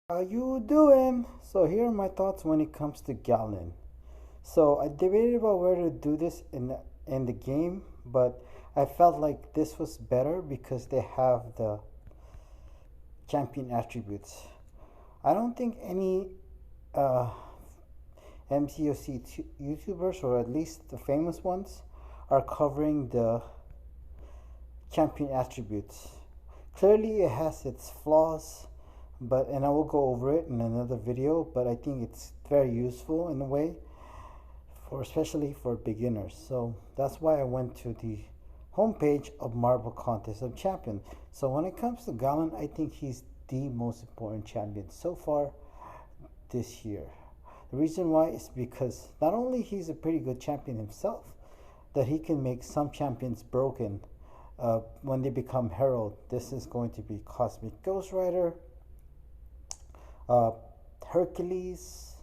How you doing? So here are my thoughts when it comes to Galan. So I debated about where to do this in the game, but I felt like this was better because they have the champion attributes. I don't think any uh, MCOC YouTubers, or at least the famous ones, are covering the champion attributes. Clearly, it has its flaws, but and I will go over it in another video. But I think it's very useful in a way for especially for beginners. So that's why I went to the homepage of Marble Contest of Champions. So when it comes to Galan, I think he's the most important champion so far this year. The reason why is because not only he's a pretty good champion himself, that he can make some champions broken when they become herald. This is going to be Cosmic Ghost Rider, uh, Hercules,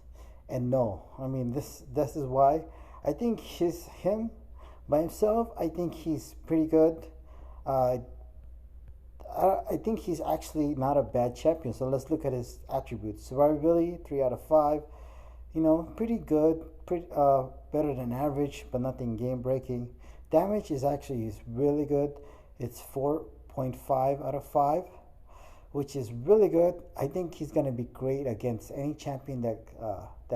and no. I mean this is why I think him by himself. I think he's pretty good. Uh, I think he's actually not a bad champion. So let's look at his attributes. Survivability, 3 out of 5. Pretty good. Pretty better than average, but nothing game breaking. Damage is really good. It's 4.5 out of 5, which is really good. I think he's gonna be great against any champion that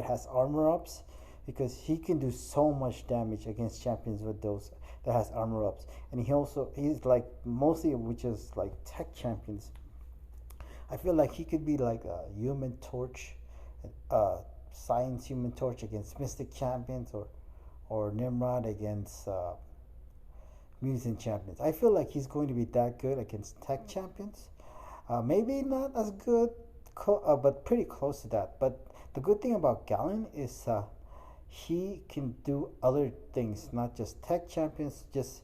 has armor ups, because he can do so much damage against champions with those that has armor ups. And he's like mostly which is like tech champions. I feel like he could be like a Human Torch, Science Human Torch against Mystic champions, or Nimrod against Mutant champions. I feel like he's going to be that good against tech champions. Maybe not as good, but pretty close to that. But the good thing about Galan is he can do other things, not just tech champions, just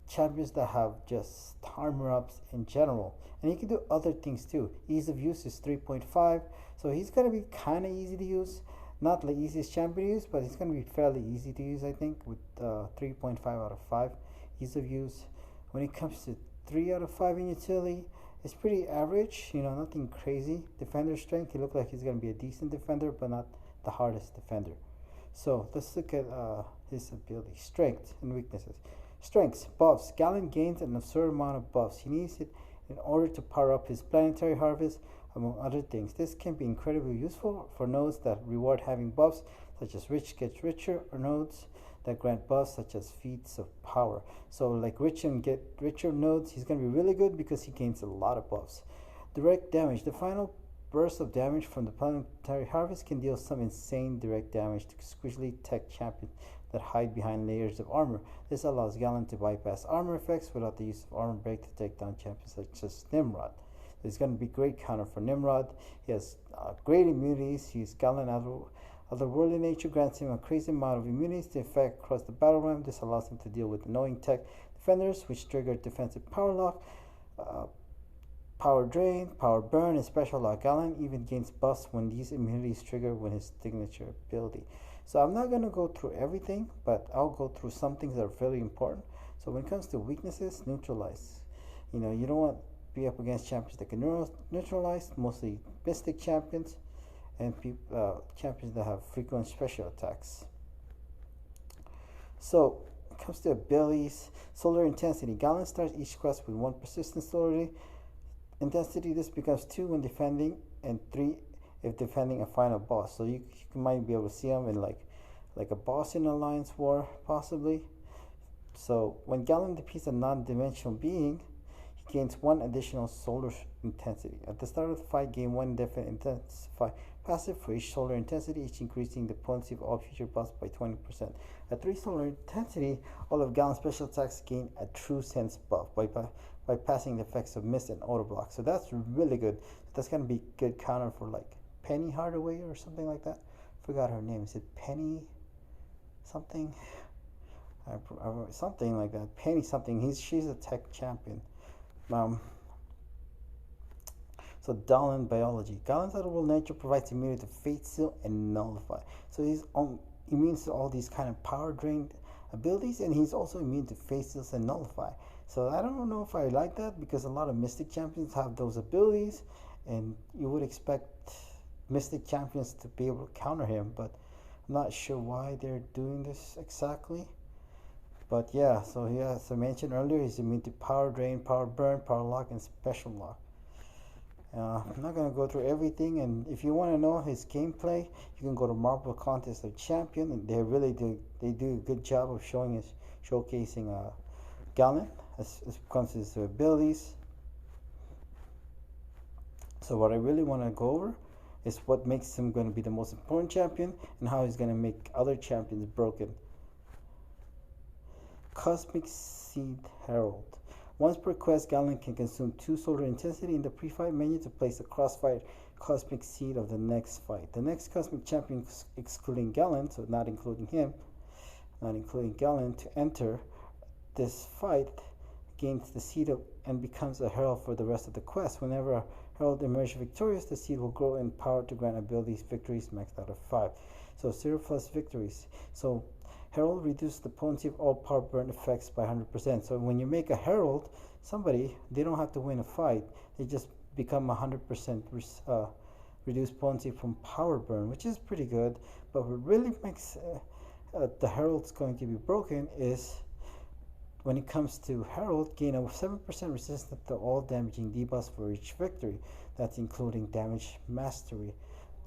champions that have just armor ups in general. And he can do other things too. Ease of use is 3.5, so he's going to be kind of easy to use. Not the easiest champion to use, but he's going to be fairly easy to use, I think, with 3.5 out of 5 ease of use. When it comes to 3 out of 5 in utility, it's pretty average, nothing crazy. Defender strength, he looked like he's going to be a decent defender, but not the hardest defender. So let's look at his ability, strength, and weaknesses. Strengths, buffs. Galan gains an absurd amount of buffs. He needs it in order to power up his planetary harvest, among other things. This can be incredibly useful for nodes that reward having buffs, such as Rich Gets Richer, or nodes that grant buffs such as feats of power. So like Rich and Get Richer nodes, he's going to be really good because he gains a lot of buffs. Direct damage. The final burst of damage from the planetary harvest can deal some insane direct damage to squishy tech champions that hide behind layers of armor. This allows Galan to bypass armor effects without the use of armor break to take down champions such as Nimrod. It's going to be great counter for Nimrod. He has great immunities. He's Galan otherworldly nature grants him a crazy amount of immunities to effect across the battle realm. This allows him to deal with annoying tech defenders, which trigger defensive power lock, power drain, power burn, and special lock. Galan even gains buffs when these immunities trigger with his signature ability. So I'm not going to go through everything, but I'll go through some things that are very important. So when it comes to weaknesses, neutralize. You don't want to be up against champions that can neutralize, mostly mystic champions, and champions that have frequent special attacks. So when it comes to abilities, solar intensity. Galan starts each quest with 1 persistent solar intensity. This becomes 2 when defending, and 3 if defending a final boss. So you might be able to see him in like a boss in Alliance War, possibly. So when Galan defeats a non-dimensional being, he gains 1 additional solar intensity. At the start of the fight, gain 1 indefinite intensify passive for each solar intensity, each increasing the potency of all future buffs by 20%. At 3 solar intensity, all of Galan's special attacks gain a true sense buff by passing the effects of mist and auto block. So that's really good. That's gonna be good counter for like Penny Hardaway or something like that. Forgot her name. Is it Penny something? Something like that. Penny something. She's a tech champion. So Galan biology. Galan's otherworld nature provides immunity to Fate Seal and Nullify. So he's immune to all these kind of power drained abilities, and he's also immune to Fate Seals and Nullify. So I don't know if I like that, because a lot of Mystic champions have those abilities, and you would expect Mystic champions to be able to counter him, but I'm not sure why they're doing this exactly. But yeah, so yeah, as I mentioned earlier, he's immune to Power Drain, Power Burn, Power Lock, and Special Lock. I'm not gonna go through everything, and if you want to know his gameplay, you can go to Marvel Contest of Champion, and they do a good job of showcasing Galan as comes to his abilities. So what I really want to go over is what makes him going to be the most important champion and how he's going to make other champions broken. Cosmic Seed Herald. Once per quest, Galan can consume 2 solar intensity in the pre-fight menu to place a crossfire Cosmic Seed of the next fight. The next Cosmic Champion, excluding Galan, so not including him, not including Galan, to enter this fight gains the seed and becomes a herald for the rest of the quest. Whenever a herald emerges victorious, the seed will grow in power to grant abilities victories maxed out of 5. So 0 plus victories. So herald reduces the potency of all power burn effects by 100%. So when you make a herald, they don't have to win a fight. They just become 100% reduced potency from power burn, which is pretty good. But what really makes the heralds going to be broken is when it comes to Herald, gain a 7% resistance to all damaging debuffs for each victory. That's including damage mastery.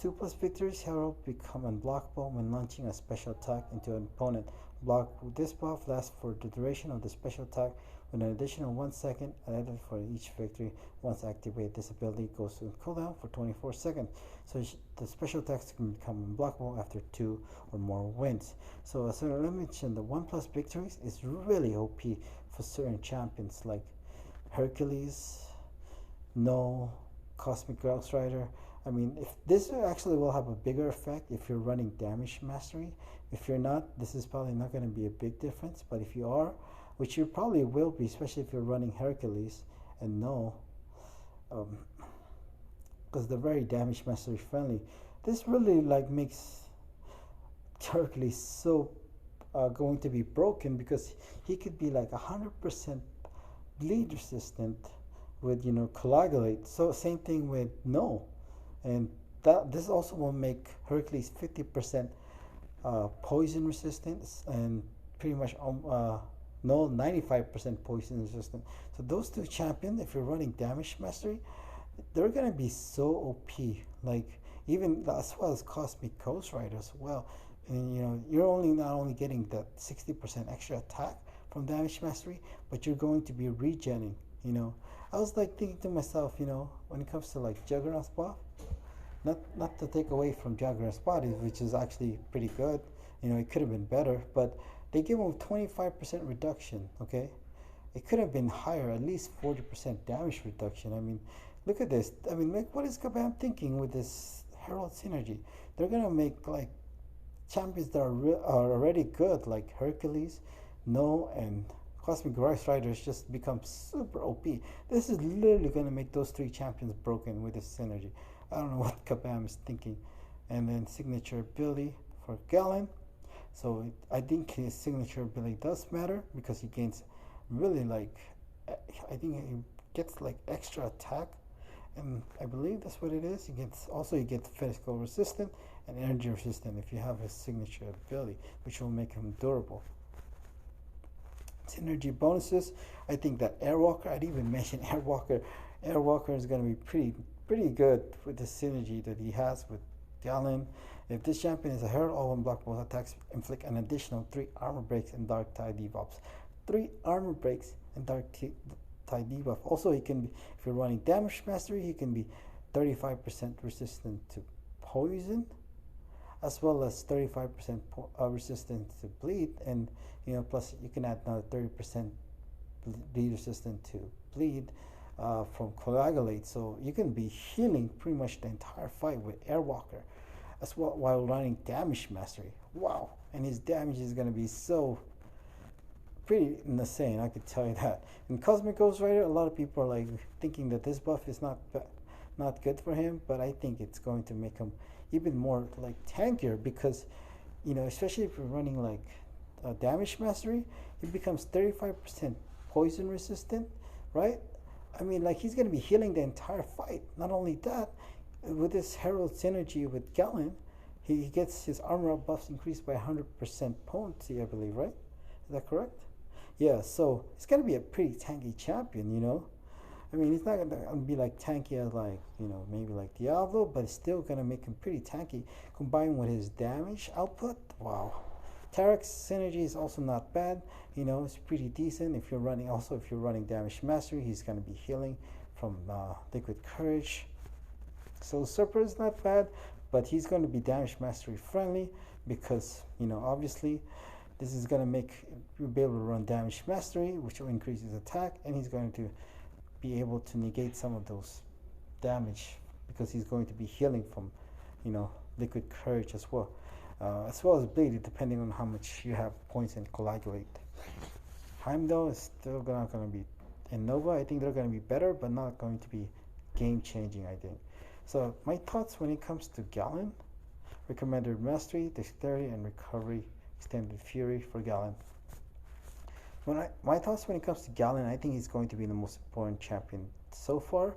2 plus victories, Herald become unblockable when launching a special attack into an opponent. Block this buff lasts for the duration of the special attack with an additional 1 second added for each victory. Once activated, this ability goes to cooldown for 24 seconds. So the special attacks can become unblockable after 2 or more wins. So as I mentioned, the 1 plus victories is really OP for certain champions like Hercules, No, Cosmic Ghost Rider. I mean, if this actually will have a bigger effect if you're running damage mastery. If you're not, this is probably not going to be a big difference. But if you are, which you probably will be, especially if you're running Hercules and No, because they're very damage mastery friendly. This really makes Hercules so going to be broken because he could be 100% bleed resistant with coagulate. So same thing with No, and this also will make Hercules 50% poison resistance and pretty much No 95% poison resistant. So those two champions, if you're running damage mastery, they're gonna be so OP. Even as well as Cosmic Ghost Rider as well. And you're not only getting that 60% extra attack from damage mastery, but you're going to be regenning. I was thinking to myself, when it comes to Juggernaut's buff, not to take away from Juggernaut's body, which is actually pretty good. It could have been better, but they give him 25% reduction. Okay, it could have been higher, at least 40% damage reduction. I mean, look at this. I mean, what is Kabam thinking with this Herald synergy? They're gonna make champions that are already good, like Hercules, No, and Cosmic Ghost Riders just become super OP. This is literally gonna make those 3 champions broken with this synergy. I don't know what Kabam is thinking. And then signature ability for Galan. So I think his signature ability does matter because he gains really I think he gets extra attack, and I believe that's what it is. He gets physical resistant and energy resistant if you have his signature ability, which will make him durable. Synergy bonuses, I think that Airwalker, I'd even mention Airwalker. Airwalker is going to be pretty good with the synergy that he has with Galan. If this champion is a herald, all unblockable attacks inflict an additional 3 armor breaks and dark tide debuffs. 3 armor breaks and dark tide debuff. Also, he can be, if you're running damage mastery, he can be 35% resistant to poison, as well as 35% resistant to bleed, and plus you can add another 30% bleed resistant to bleed from coagulate. So you can be healing pretty much the entire fight with Airwalker, as well while running damage mastery. Wow! And his damage is gonna be so pretty insane, I could tell you that. In Cosmic Ghost Rider, a lot of people are thinking that this buff is not good for him, but I think it's going to make him even more tankier because especially if you're running damage mastery, it becomes 35% poison resistant, right? I mean, like he's gonna be healing the entire fight. Not only that, with this Herald synergy with Galan, he gets his armor up buffs increased by 100% potency, I believe, right? Is that correct? Yeah, so it's gonna be a pretty tanky champion, you know. I mean, it's not gonna be like tanky as like maybe like Diablo, but it's still gonna make him pretty tanky. Combined with his damage output, wow. Tarek's synergy is also not bad. It's pretty decent. If you're running damage mastery, he's gonna be healing from liquid courage. So Super is not bad, but he's gonna be damage mastery friendly because obviously this is gonna make you be able to run damage mastery, which will increase his attack, and he's going to be able to negate some of those damage because he's going to be healing from liquid courage as well as bleed, depending on how much you have points in coagulate. Heimdall is still not going to be in Nova. I think they're going to be better, but not going to be game changing, I think. So my thoughts when it comes to Galan: recommended mastery, dexterity, and recovery, extended fury for Galan. My thoughts when it comes to Galan: I think he's going to be the most important champion so far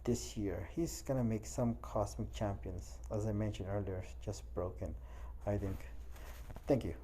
this year. He's gonna make some cosmic champions, as I mentioned earlier, just broken, I think. Thank you.